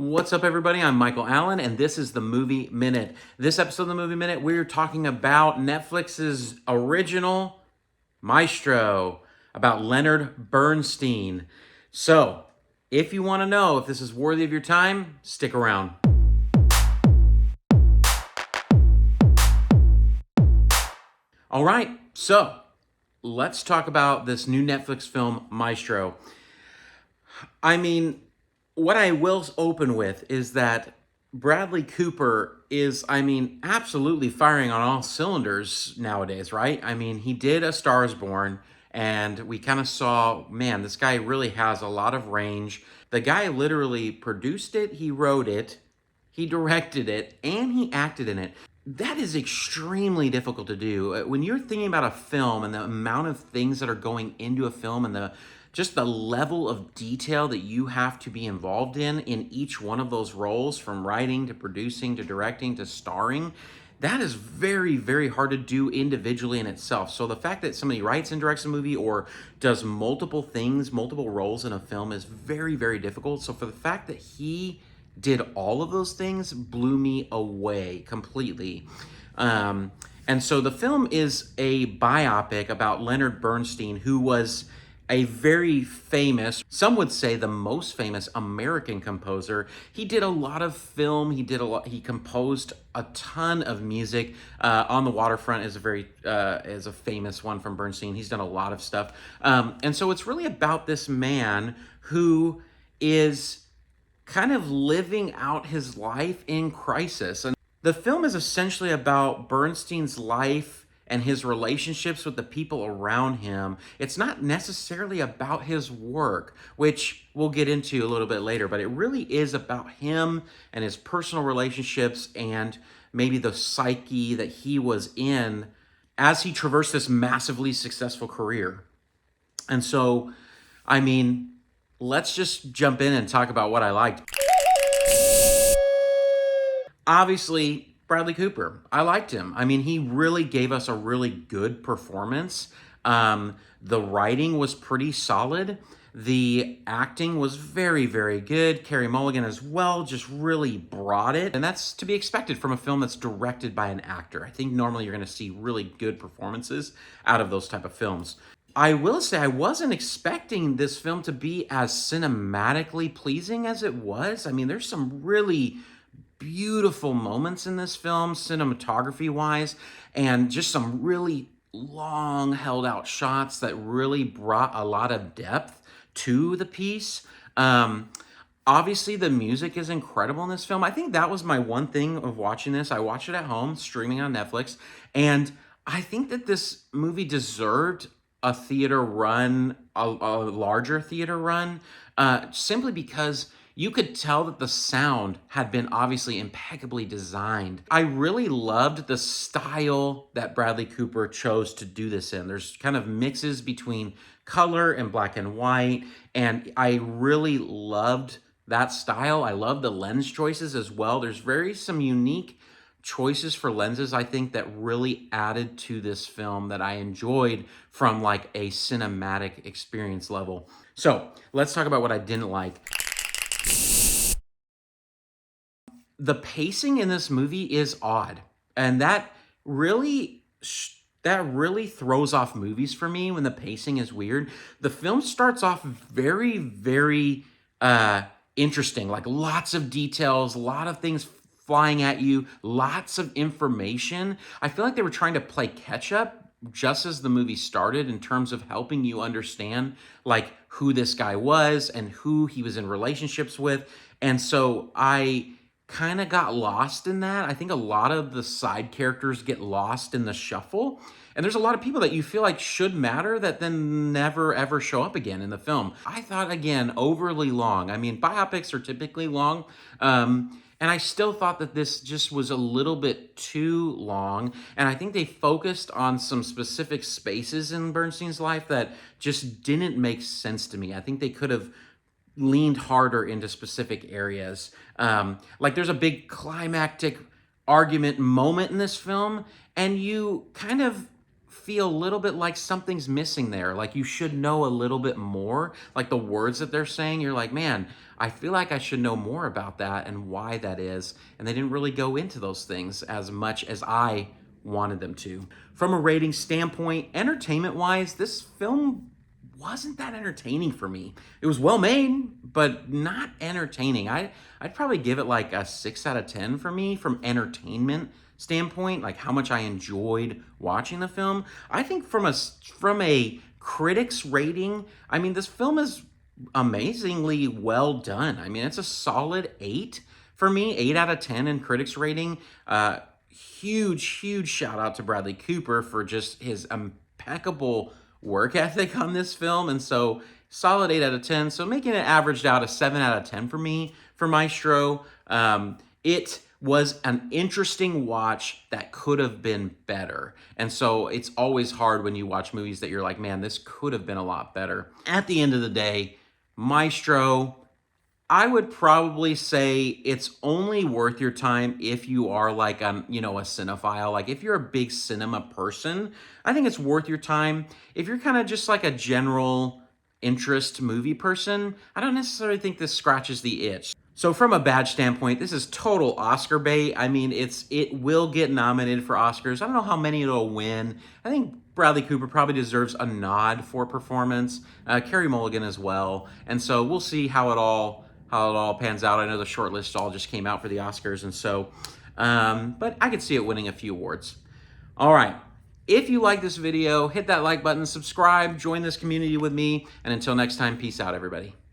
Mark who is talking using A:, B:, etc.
A: What's up, everybody? I'm Michael Allen, and this is the Movie Minute. This episode of the Movie Minute, we're talking about Netflix's original Maestro, about Leonard Bernstein. So, if you want to know if this is worthy of your time, stick around. All right, so let's talk about this new Netflix film, Maestro. I mean, what I will open with is that Bradley Cooper is, absolutely firing on all cylinders nowadays, right? I mean, he did A Star is Born, and we kind of saw, man, this guy really has a lot of range. The guy literally produced it, he wrote it, he directed it, and he acted in it. That is extremely difficult to do. When you're thinking about a film and the amount of things that are going into a film and just the level of detail that you have to be involved in each one of those roles, from writing to producing to directing to starring, that is very, very hard to do individually in itself. So the fact that somebody writes and directs a movie or does multiple things, multiple roles in a film is very, very difficult. So for the fact that he did all of those things blew me away completely. And so the film is a biopic about Leonard Bernstein, who was a very famous, some would say the most famous American composer. He did a lot of film. He composed a ton of music. On the Waterfront is a famous one from Bernstein. He's done a lot of stuff. And so it's really about this man who is kind of living out his life in crisis. And the film is essentially about Bernstein's life and his relationships with the people around him. It's not necessarily about his work, which we'll get into a little bit later, but it really is about him and his personal relationships and maybe the psyche that he was in as he traversed this massively successful career. And so, let's just jump in and talk about what I liked. Obviously, Bradley Cooper. I liked him. He really gave us a really good performance. The writing was pretty solid. The acting was very, very good. Carey Mulligan as well just really brought it. And that's to be expected from a film that's directed by an actor. I think normally you're going to see really good performances out of those type of films. I will say I wasn't expecting this film to be as cinematically pleasing as it was. There's some really beautiful moments in this film, cinematography-wise, and just some really long, held-out shots that really brought a lot of depth to the piece. Obviously, the music is incredible in this film. I think that was my one thing of watching this. I watched it at home, streaming on Netflix, and I think that this movie deserved a theater run, a larger theater run, simply because you could tell that the sound had been obviously impeccably designed. I really loved the style that Bradley Cooper chose to do this in. There's kind of mixes between color and black and white, and I really loved that style. I love the lens choices as well. There's some unique choices for lenses, I think, that really added to this film that I enjoyed from like a cinematic experience level. So let's talk about what I didn't like. The pacing in this movie is odd, and that really throws off movies for me when the pacing is weird. The film starts off very, very interesting, like lots of details, a lot of things flying at you, lots of information. I feel like they were trying to play catch up just as the movie started in terms of helping you understand like who this guy was and who he was in relationships with. And so I kind of got lost in that. I think a lot of the side characters get lost in the shuffle. And there's a lot of people that you feel like should matter that then never ever show up again in the film. I thought, again, overly long. Biopics are typically long. And I still thought that this just was a little bit too long. And I think they focused on some specific spaces in Bernstein's life that just didn't make sense to me. I think they could have leaned harder into specific areas. Like there's a big climactic argument moment in this film, and you kind of feel a little bit like something's missing there. Like you should know a little bit more. Like the words that they're saying, you're like, man, I feel like I should know more about that and why that is. And they didn't really go into those things as much as I wanted them to. From a rating standpoint, entertainment-wise, this film wasn't that entertaining for me. It was well made, but not entertaining. I'd probably give it like a 6 out of 10 for me from entertainment standpoint, like how much I enjoyed watching the film. I think from a critics rating, I mean, this film is amazingly well done. I mean, it's a solid 8 for me, 8 out of 10 in critics rating. Huge shout out to Bradley Cooper for just his impeccable work ethic on this film. And so solid 8 out of 10. So making it averaged out a 7 out of 10 for me for Maestro. It was an interesting watch that could have been better. And so it's always hard when you watch movies that you're like, man, this could have been a lot better. At the end of the day, Maestro, I would probably say it's only worth your time if you are like a cinephile. Like if you're a big cinema person, I think it's worth your time. If you're kind of just like a general interest movie person, I don't necessarily think this scratches the itch. So from a badge standpoint, this is total Oscar bait. I mean, it will get nominated for Oscars. I don't know how many it'll win. I think Bradley Cooper probably deserves a nod for performance. Carey Mulligan as well. And so we'll see how it all pans out. I know the short list all just came out for the Oscars, and so, but I could see it winning a few awards. All right. If you like this video, hit that like button, subscribe, join this community with me, and until next time, peace out, everybody.